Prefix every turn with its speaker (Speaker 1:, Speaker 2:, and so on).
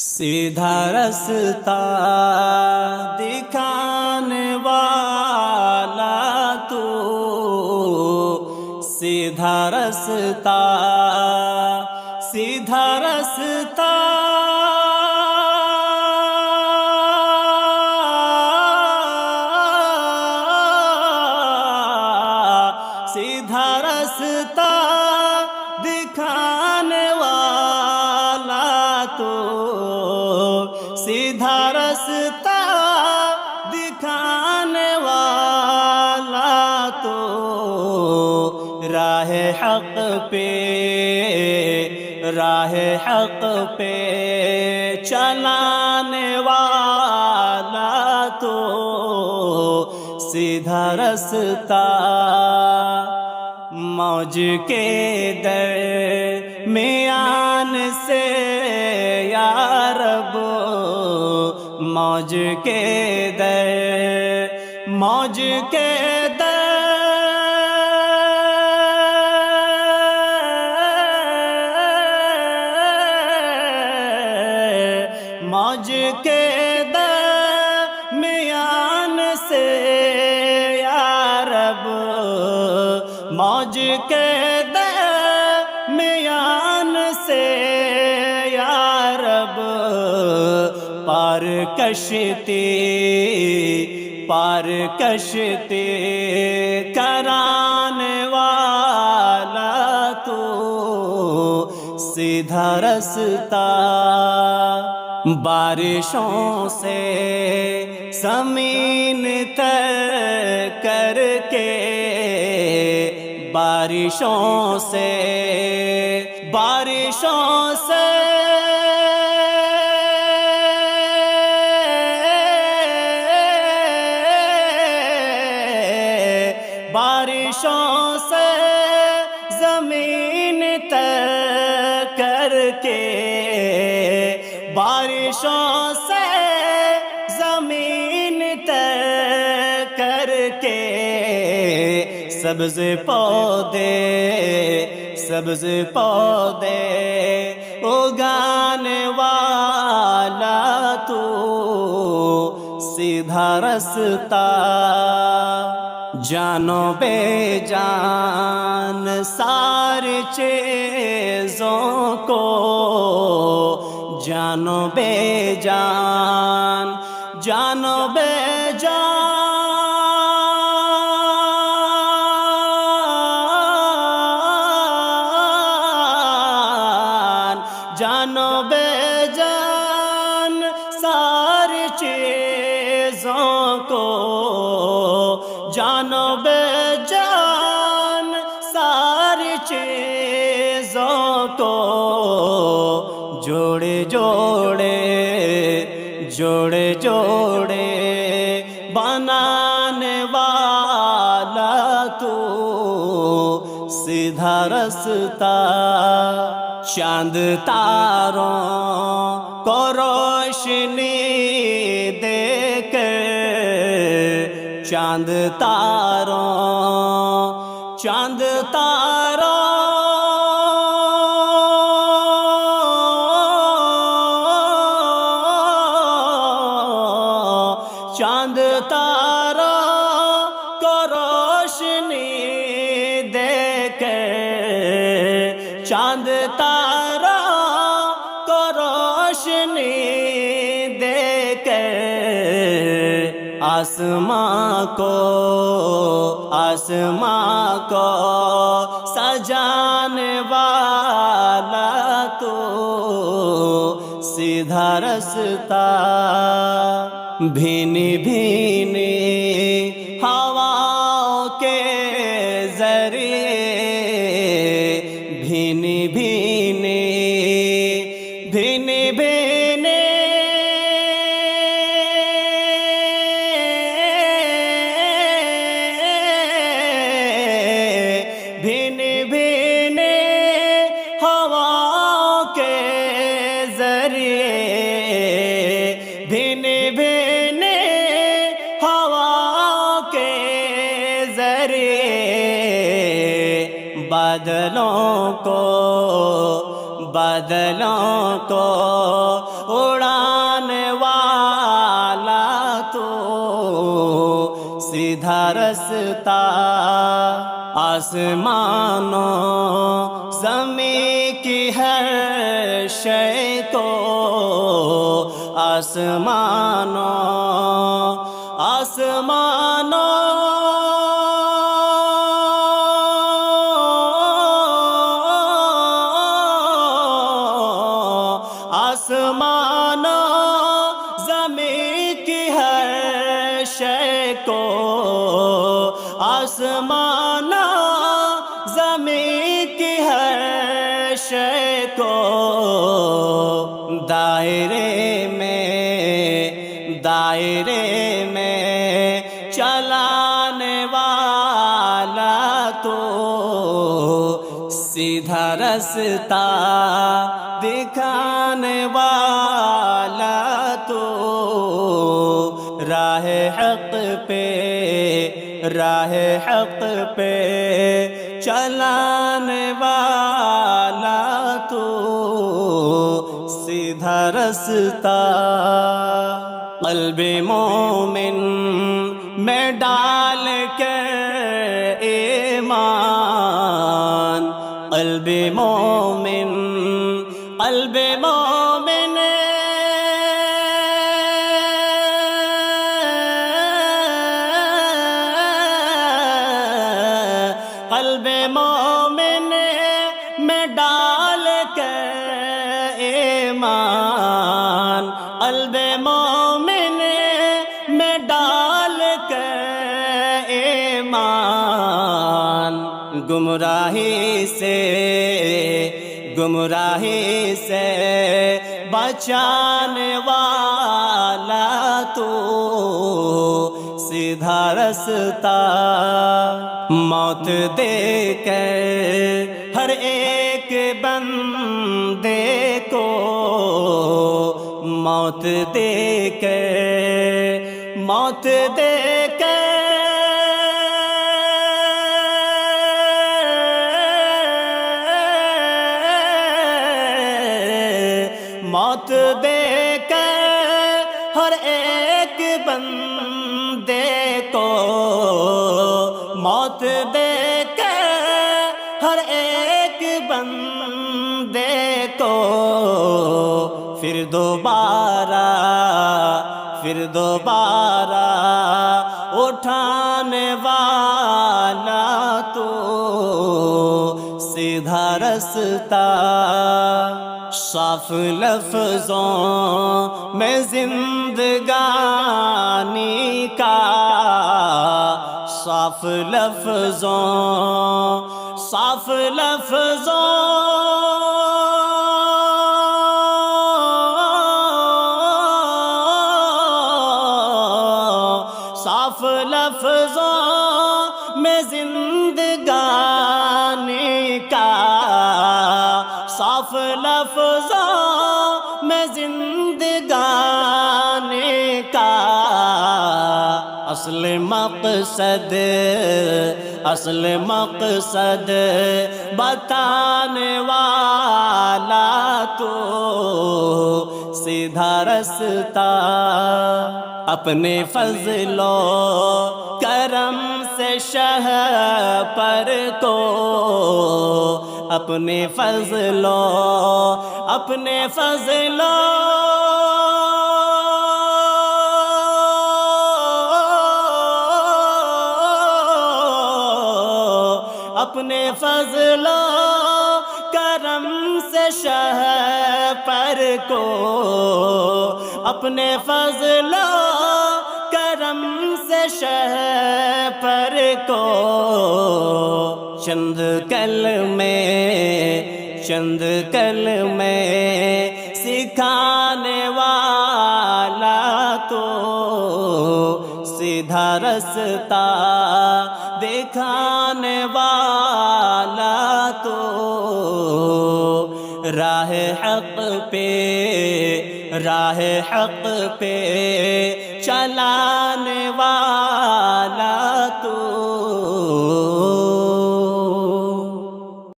Speaker 1: سیدھا رستہ دکھانے والا تو، سیدھا رستہ، سیدھا رستہ، سیدھا رستہ دکھانے والا تو، سیدھا رستہ دکھانے والا تو، راہ حق پہ، راہ حق پہ چلانے والا تو، سیدھا رستہ، موج کے درمیان سے یا رب، موج کے موج کے موج کے درمیان سے یا رب، موج کے درمیان سے یا رب، پار کشتی، پار کشتی کرانے والا تو، سیدھا رستہ، بارشوں سے زمین تر کر کے، بارشوں سے، بارشوں سے بارشوں سے زمین تر کر کے، بارشوں سے زمین تر کر کے، سبز پودے، سبز پودے اگانے والا تو، سیدھا رستہ، جانو بے جان ساری چیزوں کو، جانو بے جان، جانو بے جان، جانو بے جان ساری چیزوں کو، جانو بے جان ساری چیزوں کو، جوڑے جوڑے، جوڑے جوڑے بنانے والا تو، سیدھا رستہ، چاند تاروں کو روشنی دے کر، چاند تاروں، چاند تاروں، چاند تاروں کو روشنی دے کر، چاند تاروں کو روشنی دے کر، آسماں کو، آسماں کو سجانے والا تو، سیدھا رستہ، بھینی بھینی ہواؤں کے ذریعے، بھینی بھینی، بھینی بھینی بھینی بھینی ہواؤں کے ذریعے، بھینی بھینی ہواؤں کے ذریعے، بادلوں کو، بادلوں کو اڑا رستا آسمانوں زمین کی ہر شے کو، آسمانوں آسمانوں زمین کی ہر شے کو، آسمانوں زمین کی ہر شے کو، دائرے میں چلانے والا تو، سیدھا رستہ دکھانے والا تو، راہ حق پہ چلانے والا تو، سیدھا رستہ قلب مومن میں ڈال کر ایمان، قلب مومن قلب مومن میں ڈال کر ایمان، قلب مومن میں ڈال کر ایمان، گمراہی سے بچانے والا تو، سیدھا رستہ موت دے کر ہر ایک بندے کو، موت دے کر ہر ایک بندے کو، موت دے کر ہر ایک بندے کو، پھر دوبارہ اٹھانے والا تو، سیدھا رستہ صاف لفظوں میں زندگانی کا، صاف لفظوں میں زندگانی کا، صاف لفظوں میں زندگانی کا، اصل مقصد بتانے والا تو، سیدھا رستہ اپنے فضل و کرم سے شہ پر کو، اپنے فضل و کرم سے شہ پر کو، اپنے فضل و کرم سے شہ پر کو، چند کلمے سکھانے والا تو، سیدھا رستہ دکھانے والا تو، راہ حق پہ چلانے والا تو،